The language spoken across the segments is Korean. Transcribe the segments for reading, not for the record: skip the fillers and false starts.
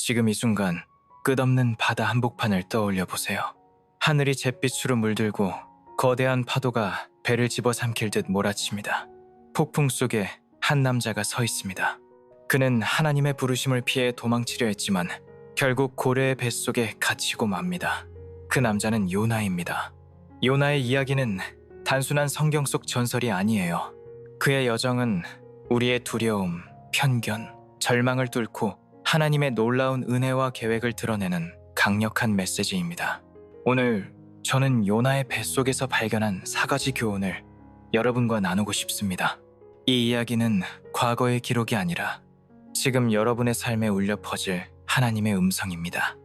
지금 이 순간 끝없는 바다 한복판을 떠올려 보세요. 하늘이 잿빛으로 물들고 거대한 파도가 배를 집어삼킬 듯 몰아칩니다. 폭풍 속에 한 남자가 서 있습니다. 그는 하나님의 부르심을 피해 도망치려 했지만 결국 고래의 뱃속에 갇히고 맙니다. 그 남자는 요나입니다. 요나의 이야기는 단순한 성경 속 전설이 아니에요. 그의 여정은 우리의 두려움, 편견, 절망을 뚫고 하나님의 놀라운 은혜와 계획을 드러내는 강력한 메시지입니다. 오늘 저는 요나의 뱃속에서 발견한 4가지 교훈을 여러분과 나누고 싶습니다. 이 이야기는 과거의 기록이 아니라 지금 여러분의 삶에 울려 퍼질 하나님의 음성입니다.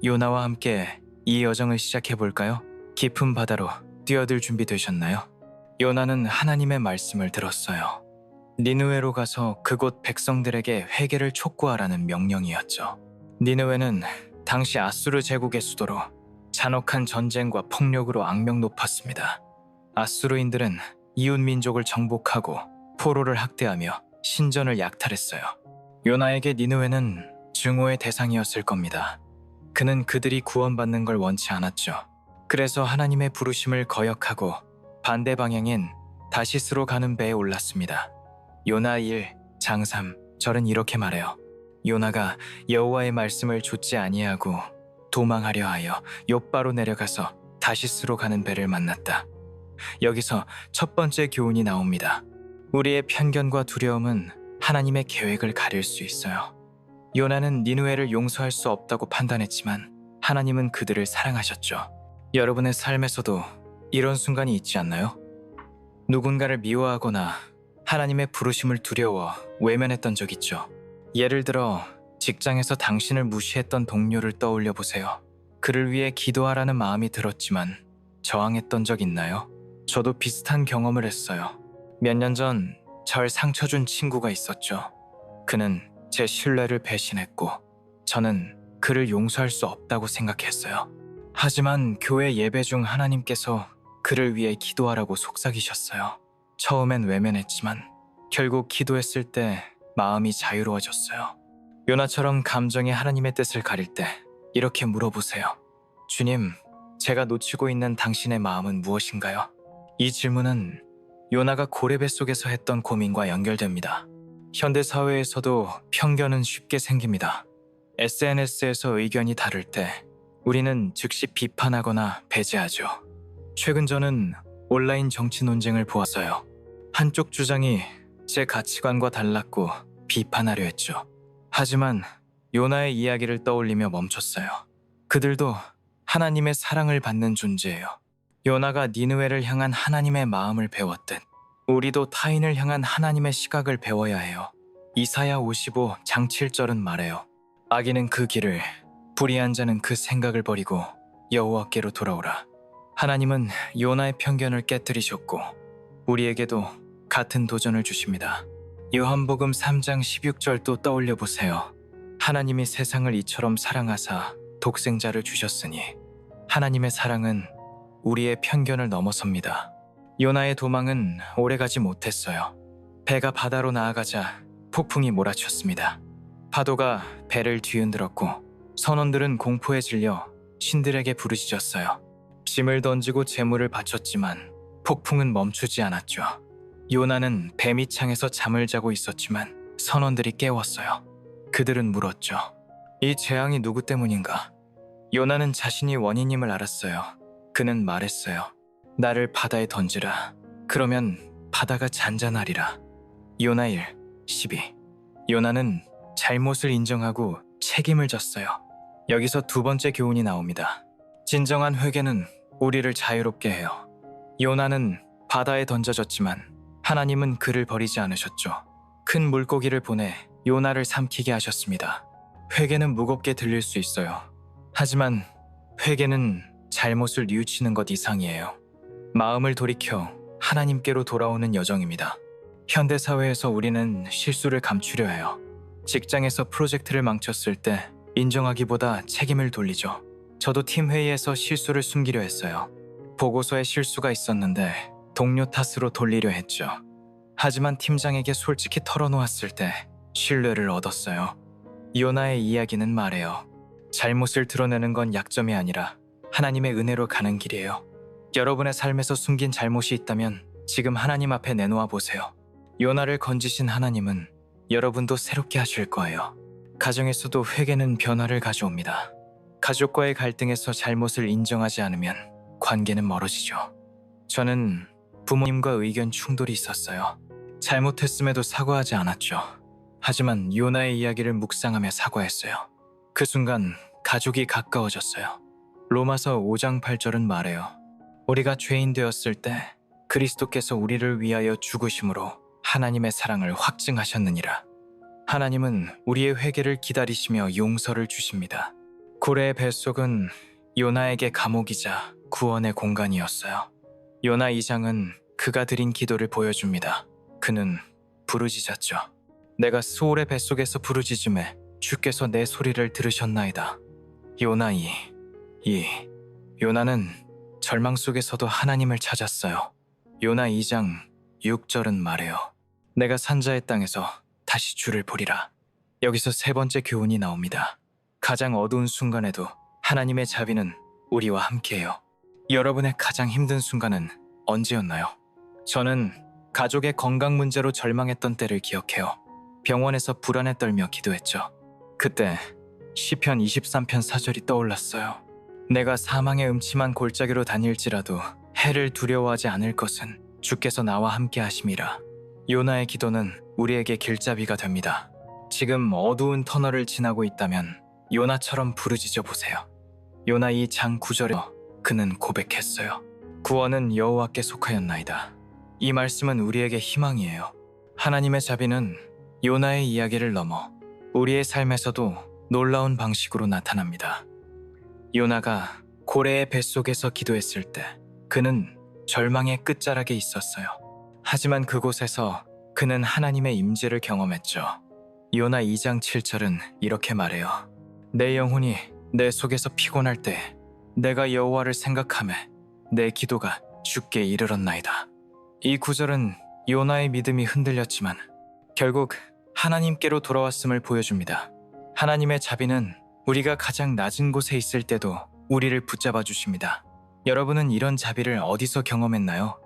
요나와 함께 이 여정을 시작해 볼까요? 깊은 바다로 뛰어들 준비 되셨나요? 요나는 하나님의 말씀을 들었어요. 니느웨로 가서 그곳 백성들에게 회개를 촉구하라는 명령이었죠. 니느웨는 당시 아수르 제국의 수도로 잔혹한 전쟁과 폭력으로 악명 높았습니다. 아수르인들은 이웃 민족을 정복하고 포로를 학대하며 신전을 약탈했어요. 요나에게 니느웨는 증오의 대상이었을 겁니다. 그는 그들이 구원받는 걸 원치 않았죠. 그래서 하나님의 부르심을 거역하고 반대 방향인 다시스로 가는 배에 올랐습니다. 요나 1, 장 3, 절은 이렇게 말해요. 요나가 여호와의 말씀을 좇지 아니하고 도망하려 하여 욥바로 내려가서 다시스로 가는 배를 만났다. 여기서 첫 번째 교훈이 나옵니다. 우리의 편견과 두려움은 하나님의 계획을 가릴 수 있어요. 요나는 니느웨를 용서할 수 없다고 판단했지만 하나님은 그들을 사랑하셨죠. 여러분의 삶에서도 이런 순간이 있지 않나요? 누군가를 미워하거나 하나님의 부르심을 두려워 외면했던 적 있죠. 예를 들어 직장에서 당신을 무시했던 동료를 떠올려 보세요. 그를 위해 기도하라는 마음이 들었지만 저항했던 적 있나요? 저도 비슷한 경험을 했어요. 몇 년 전 절 상처 준 친구가 있었죠. 그는 제 신뢰를 배신했고 저는 그를 용서할 수 없다고 생각했어요. 하지만 교회 예배 중 하나님께서 그를 위해 기도하라고 속삭이셨어요. 처음엔 외면했지만 결국 기도했을 때 마음이 자유로워졌어요. 요나처럼 감정이 하나님의 뜻을 가릴 때 이렇게 물어보세요. 주님, 제가 놓치고 있는 당신의 마음은 무엇인가요? 이 질문은 요나가 고래배 속에서 했던 고민과 연결됩니다. 현대 사회에서도 편견은 쉽게 생깁니다. SNS에서 의견이 다를 때 우리는 즉시 비판하거나 배제하죠. 최근 저는 온라인 정치 논쟁을 보았어요. 한쪽 주장이 제 가치관과 달랐고 비판하려 했죠. 하지만 요나의 이야기를 떠올리며 멈췄어요. 그들도 하나님의 사랑을 받는 존재예요. 요나가 니느웨를 향한 하나님의 마음을 배웠듯 우리도 타인을 향한 하나님의 시각을 배워야 해요. 이사야 55 장 7절은 말해요. 악인은 그 길을, 불의한 자는 그 생각을 버리고 여호와께로 돌아오라. 하나님은 요나의 편견을 깨뜨리셨고 우리에게도 같은 도전을 주십니다. 요한복음 3장 16절도 떠올려 보세요. 하나님이 세상을 이처럼 사랑하사 독생자를 주셨으니 하나님의 사랑은 우리의 편견을 넘어섭니다. 요나의 도망은 오래가지 못했어요. 배가 바다로 나아가자 폭풍이 몰아쳤습니다. 파도가 배를 뒤흔들었고 선원들은 공포에 질려 신들에게 부르짖었어요. 짐을 던지고 재물을 바쳤지만 폭풍은 멈추지 않았죠. 요나는 배 밑창에서 잠을 자고 있었지만 선원들이 깨웠어요. 그들은 물었죠. 이 재앙이 누구 때문인가? 요나는 자신이 원인임을 알았어요. 그는 말했어요. 나를 바다에 던지라. 그러면 바다가 잔잔하리라. 요나 1, 12. 요나는 잘못을 인정하고 책임을 졌어요. 여기서 두 번째 교훈이 나옵니다. 진정한 회개는 우리를 자유롭게 해요. 요나는 바다에 던져졌지만 하나님은 그를 버리지 않으셨죠. 큰 물고기를 보내 요나를 삼키게 하셨습니다. 회개는 무겁게 들릴 수 있어요. 하지만 회개는 잘못을 뉘우치는 것 이상이에요. 마음을 돌이켜 하나님께로 돌아오는 여정입니다. 현대사회에서 우리는 실수를 감추려 해요. 직장에서 프로젝트를 망쳤을 때 인정하기보다 책임을 돌리죠. 저도 팀 회의에서 실수를 숨기려 했어요. 보고서에 실수가 있었는데 동료 탓으로 돌리려 했죠. 하지만 팀장에게 솔직히 털어놓았을 때 신뢰를 얻었어요. 요나의 이야기는 말해요. 잘못을 드러내는 건 약점이 아니라 하나님의 은혜로 가는 길이에요. 여러분의 삶에서 숨긴 잘못이 있다면 지금 하나님 앞에 내놓아 보세요. 요나를 건지신 하나님은 여러분도 새롭게 하실 거예요. 가정에서도 회개는 변화를 가져옵니다. 가족과의 갈등에서 잘못을 인정하지 않으면 관계는 멀어지죠. 저는 부모님과 의견 충돌이 있었어요. 잘못했음에도 사과하지 않았죠. 하지만 요나의 이야기를 묵상하며 사과했어요. 그 순간 가족이 가까워졌어요. 로마서 5장 8절은 말해요. 우리가 죄인 되었을 때 그리스도께서 우리를 위하여 죽으심으로 하나님의 사랑을 확증하셨느니라. 하나님은 우리의 회개를 기다리시며 용서를 주십니다. 고래의 뱃속은 요나에게 감옥이자 구원의 공간이었어요. 요나 2장은 그가 드린 기도를 보여줍니다. 그는 부르짖었죠. 내가 수올의 뱃속에서 부르짖음에 주께서 내 소리를 들으셨나이다. 요나 2. 요나는 절망 속에서도 하나님을 찾았어요. 요나 2장 6절은 말해요. 내가 산자의 땅에서 다시 주를 보리라. 여기서 세 번째 교훈이 나옵니다. 가장 어두운 순간에도 하나님의 자비는 우리와 함께해요. 여러분의 가장 힘든 순간은 언제였나요? 저는 가족의 건강 문제로 절망했던 때를 기억해요. 병원에서 불안에 떨며 기도했죠. 그때 시편 23편 4절이 떠올랐어요. 내가 사망의 음침한 골짜기로 다닐지라도 해를 두려워하지 않을 것은 주께서 나와 함께 하심이라. 요나의 기도는 우리에게 길잡이가 됩니다. 지금 어두운 터널을 지나고 있다면 요나처럼 부르짖어 보세요. 요나 2장 9절에 그는 고백했어요. 구원은 여호와께 속하였나이다. 이 말씀은 우리에게 희망이에요. 하나님의 자비는 요나의 이야기를 넘어 우리의 삶에서도 놀라운 방식으로 나타납니다. 요나가 고래의 뱃속에서 기도했을 때 그는 절망의 끝자락에 있었어요. 하지만 그곳에서 그는 하나님의 임재를 경험했죠. 요나 2장 7절은 이렇게 말해요. 내 영혼이 내 속에서 피곤할 때 내가 여호와를 생각하며 내 기도가 주께 이르렀나이다. 이 구절은 요나의 믿음이 흔들렸지만 결국 하나님께로 돌아왔음을 보여줍니다. 하나님의 자비는 우리가 가장 낮은 곳에 있을 때도 우리를 붙잡아 주십니다. 여러분은 이런 자비를 어디서 경험했나요?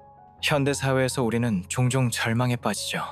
현대사회에서 우리는 종종 절망에 빠지죠.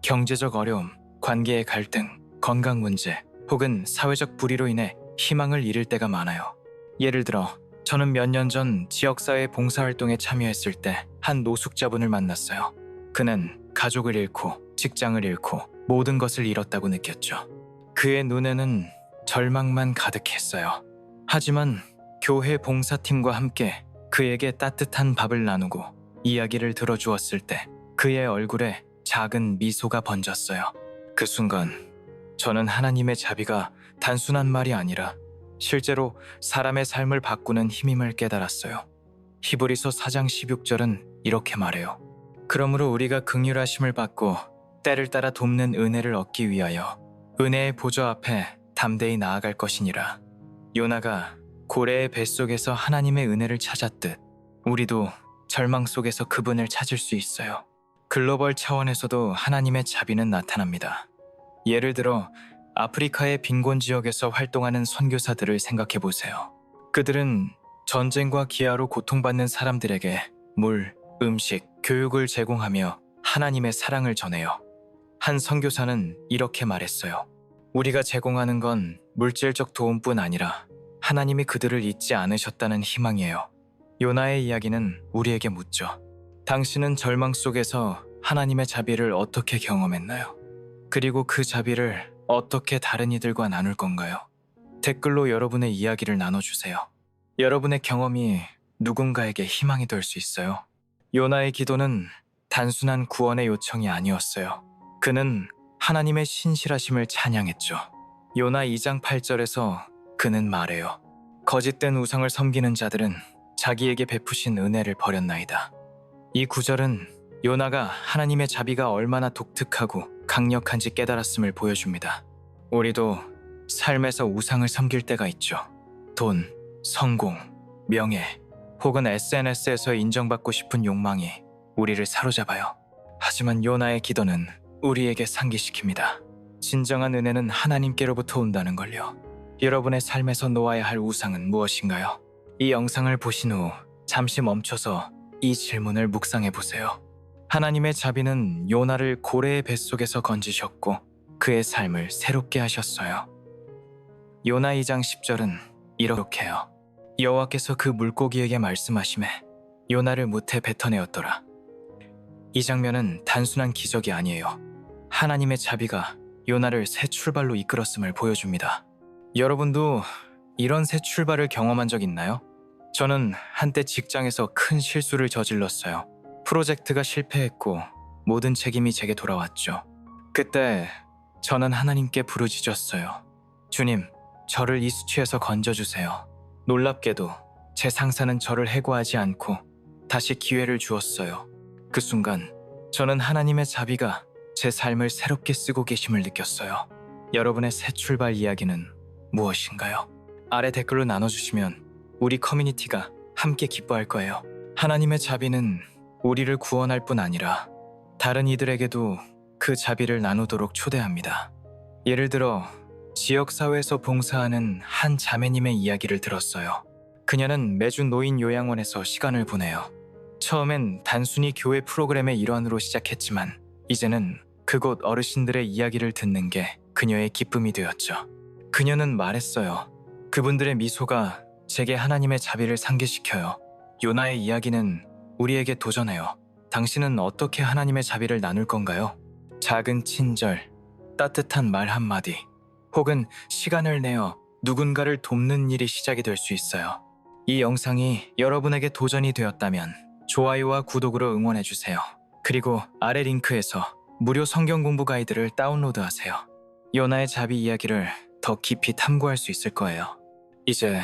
경제적 어려움, 관계의 갈등, 건강 문제, 혹은 사회적 불의로 인해 희망을 잃을 때가 많아요. 예를 들어 저는 몇 년 전 지역사회 봉사활동에 참여했을 때 한 노숙자분을 만났어요. 그는 가족을 잃고 직장을 잃고 모든 것을 잃었다고 느꼈죠. 그의 눈에는 절망만 가득했어요. 하지만 교회 봉사팀과 함께 그에게 따뜻한 밥을 나누고 이야기를 들어주었을 때 그의 얼굴에 작은 미소가 번졌어요. 그 순간 저는 하나님의 자비가 단순한 말이 아니라 실제로 사람의 삶을 바꾸는 힘임을 깨달았어요. 히브리서 4장 16절은 이렇게 말해요. 그러므로 우리가 긍휼하심을 받고 때를 따라 돕는 은혜를 얻기 위하여 은혜의 보좌 앞에 담대히 나아갈 것이니라. 요나가 고래의 뱃속에서 하나님의 은혜를 찾았듯 우리도 절망 속에서 그분을 찾을 수 있어요. 글로벌 차원에서도 하나님의 자비는 나타납니다. 예를 들어 아프리카의 빈곤 지역에서 활동하는 선교사들을 생각해 보세요. 그들은 전쟁과 기아로 고통받는 사람들에게 물, 음식, 교육을 제공하며 하나님의 사랑을 전해요. 한 선교사는 이렇게 말했어요. 우리가 제공하는 건 물질적 도움뿐 아니라 하나님이 그들을 잊지 않으셨다는 희망이에요. 요나의 이야기는 우리에게 묻죠. 당신은 절망 속에서 하나님의 자비를 어떻게 경험했나요? 그리고 그 자비를 어떻게 다른 이들과 나눌 건가요? 댓글로 여러분의 이야기를 나눠주세요. 여러분의 경험이 누군가에게 희망이 될 수 있어요. 요나의 기도는 단순한 구원의 요청이 아니었어요. 그는 하나님의 신실하심을 찬양했죠. 요나 2장 8절에서 그는 말해요. 거짓된 우상을 섬기는 자들은 자기에게 베푸신 은혜를 버렸나이다. 이 구절은 요나가 하나님의 자비가 얼마나 독특하고 강력한지 깨달았음을 보여줍니다. 우리도 삶에서 우상을 섬길 때가 있죠. 돈, 성공, 명예, 혹은 SNS에서 인정받고 싶은 욕망이 우리를 사로잡아요. 하지만 요나의 기도는 우리에게 상기시킵니다. 진정한 은혜는 하나님께로부터 온다는 걸요. 여러분의 삶에서 놓아야 할 우상은 무엇인가요? 이 영상을 보신 후 잠시 멈춰서 이 질문을 묵상해 보세요. 하나님의 자비는 요나를 고래의 뱃속에서 건지셨고 그의 삶을 새롭게 하셨어요. 요나 2장 10절은 이렇게 해요. 여호와께서 그 물고기에게 말씀하시매 요나를 무태 뱉어내었더라. 이 장면은 단순한 기적이 아니에요. 하나님의 자비가 요나를 새 출발로 이끌었음을 보여줍니다. 여러분도 이런 새 출발을 경험한 적 있나요? 저는 한때 직장에서 큰 실수를 저질렀어요. 프로젝트가 실패했고 모든 책임이 제게 돌아왔죠. 그때 저는 하나님께 부르짖었어요. 주님, 저를 이 수치에서 건져주세요. 놀랍게도 제 상사는 저를 해고하지 않고 다시 기회를 주었어요. 그 순간 저는 하나님의 자비가 제 삶을 새롭게 쓰고 계심을 느꼈어요. 여러분의 새 출발 이야기는 무엇인가요? 아래 댓글로 나눠주시면 우리 커뮤니티가 함께 기뻐할 거예요. 하나님의 자비는 우리를 구원할 뿐 아니라 다른 이들에게도 그 자비를 나누도록 초대합니다. 예를 들어 지역사회에서 봉사하는 한 자매님의 이야기를 들었어요. 그녀는 매주 노인 요양원에서 시간을 보내요. 처음엔 단순히 교회 프로그램의 일환으로 시작했지만 이제는 그곳 어르신들의 이야기를 듣는 게 그녀의 기쁨이 되었죠. 그녀는 말했어요. 그분들의 미소가 제게 하나님의 자비를 상기시켜요. 요나의 이야기는 우리에게 도전해요. 당신은 어떻게 하나님의 자비를 나눌 건가요? 작은 친절, 따뜻한 말 한마디, 혹은 시간을 내어 누군가를 돕는 일이 시작이 될 수 있어요. 이 영상이 여러분에게 도전이 되었다면 좋아요와 구독으로 응원해주세요. 그리고 아래 링크에서 무료 성경 공부 가이드를 다운로드하세요. 요나의 자비 이야기를 더 깊이 탐구할 수 있을 거예요. 이제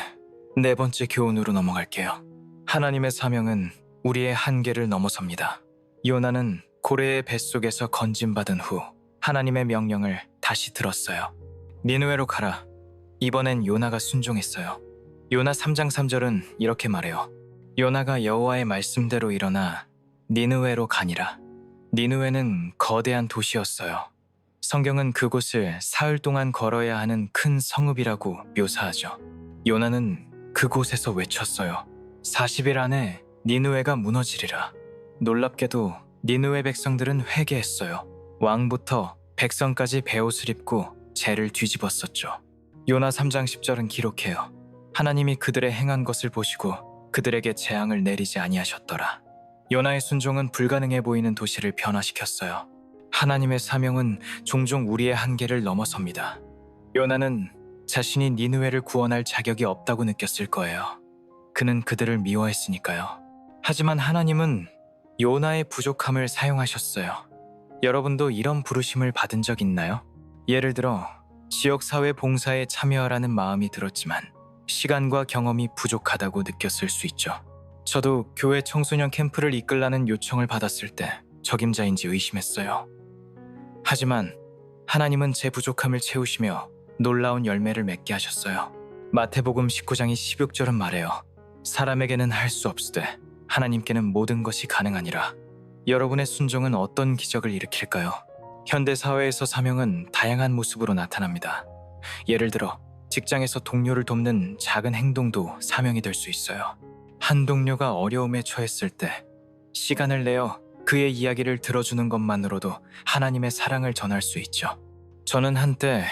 네 번째 교훈으로 넘어갈게요. 하나님의 사명은 우리의 한계를 넘어섭니다. 요나는 고래의 뱃속에서 건짐받은 후 하나님의 명령을 다시 들었어요. 니느웨로 가라. 이번엔 요나가 순종했어요. 요나 3장 3절은 이렇게 말해요. 요나가 여호와의 말씀대로 일어나 니느웨로 가니라. 니느웨는 거대한 도시였어요. 성경은 그곳을 사흘 동안 걸어야 하는 큰 성읍이라고 묘사하죠. 요나는 그곳에서 외쳤어요. 40일 안에 니느웨가 무너지리라. 놀랍게도 니느웨 백성들은 회개했어요. 왕부터 백성까지 베옷을 입고 죄를 뒤집었었죠. 요나 3장 10절은 기록해요. 하나님이 그들의 행한 것을 보시고 그들에게 재앙을 내리지 아니하셨더라. 요나의 순종은 불가능해 보이는 도시를 변화시켰어요. 하나님의 사명은 종종 우리의 한계를 넘어섭니다. 요나는 자신이 니느웨를 구원할 자격이 없다고 느꼈을 거예요. 그는 그들을 미워했으니까요. 하지만 하나님은 요나의 부족함을 사용하셨어요. 여러분도 이런 부르심을 받은 적 있나요? 예를 들어 지역사회 봉사에 참여하라는 마음이 들었지만 시간과 경험이 부족하다고 느꼈을 수 있죠. 저도 교회 청소년 캠프를 이끌라는 요청을 받았을 때 적임자인지 의심했어요. 하지만 하나님은 제 부족함을 채우시며 놀라운 열매를 맺게 하셨어요. 마태복음 19장이 16절은 말해요. 사람에게는 할 수 없으되 하나님께는 모든 것이 가능하니라. 여러분의 순종은 어떤 기적을 일으킬까요? 현대 사회에서 사명은 다양한 모습으로 나타납니다. 예를 들어 직장에서 동료를 돕는 작은 행동도 사명이 될 수 있어요. 한 동료가 어려움에 처했을 때 시간을 내어 그의 이야기를 들어주는 것만으로도 하나님의 사랑을 전할 수 있죠. 저는 한때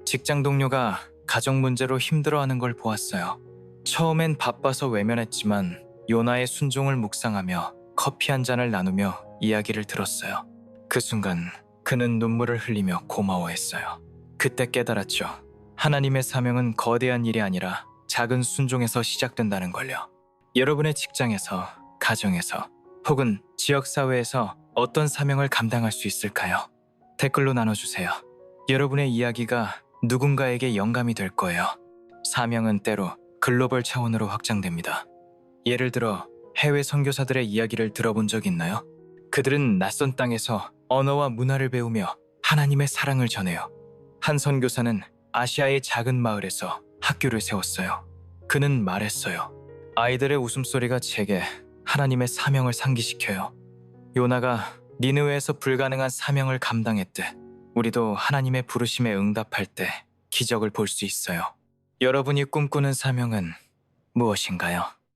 직장 동료가 가정 문제로 힘들어하는 걸 보았어요. 처음엔 바빠서 외면했지만 요나의 순종을 묵상하며 커피 한 잔을 나누며 이야기를 들었어요. 그 순간 그는 눈물을 흘리며 고마워했어요. 그때 깨달았죠. 하나님의 사명은 거대한 일이 아니라 작은 순종에서 시작된다는 걸요. 여러분의 직장에서, 가정에서, 혹은 지역사회에서 어떤 사명을 감당할 수 있을까요? 댓글로 나눠주세요. 여러분의 이야기가 누군가에게 영감이 될 거예요. 사명은 때로 글로벌 차원으로 확장됩니다. 예를 들어 해외 선교사들의 이야기를 들어본 적 있나요? 그들은 낯선 땅에서 언어와 문화를 배우며 하나님의 사랑을 전해요. 한 선교사는 아시아의 작은 마을에서 학교를 세웠어요. 그는 말했어요. 아이들의 웃음소리가 제게 하나님의 사명을 상기시켜요. 요나가 니느웨에서 불가능한 사명을 감당했듯 우리도 하나님의 부르심에 응답할 때 기적을 볼 수 있어요. 여러분이 꿈꾸는 사명은 무엇인가요?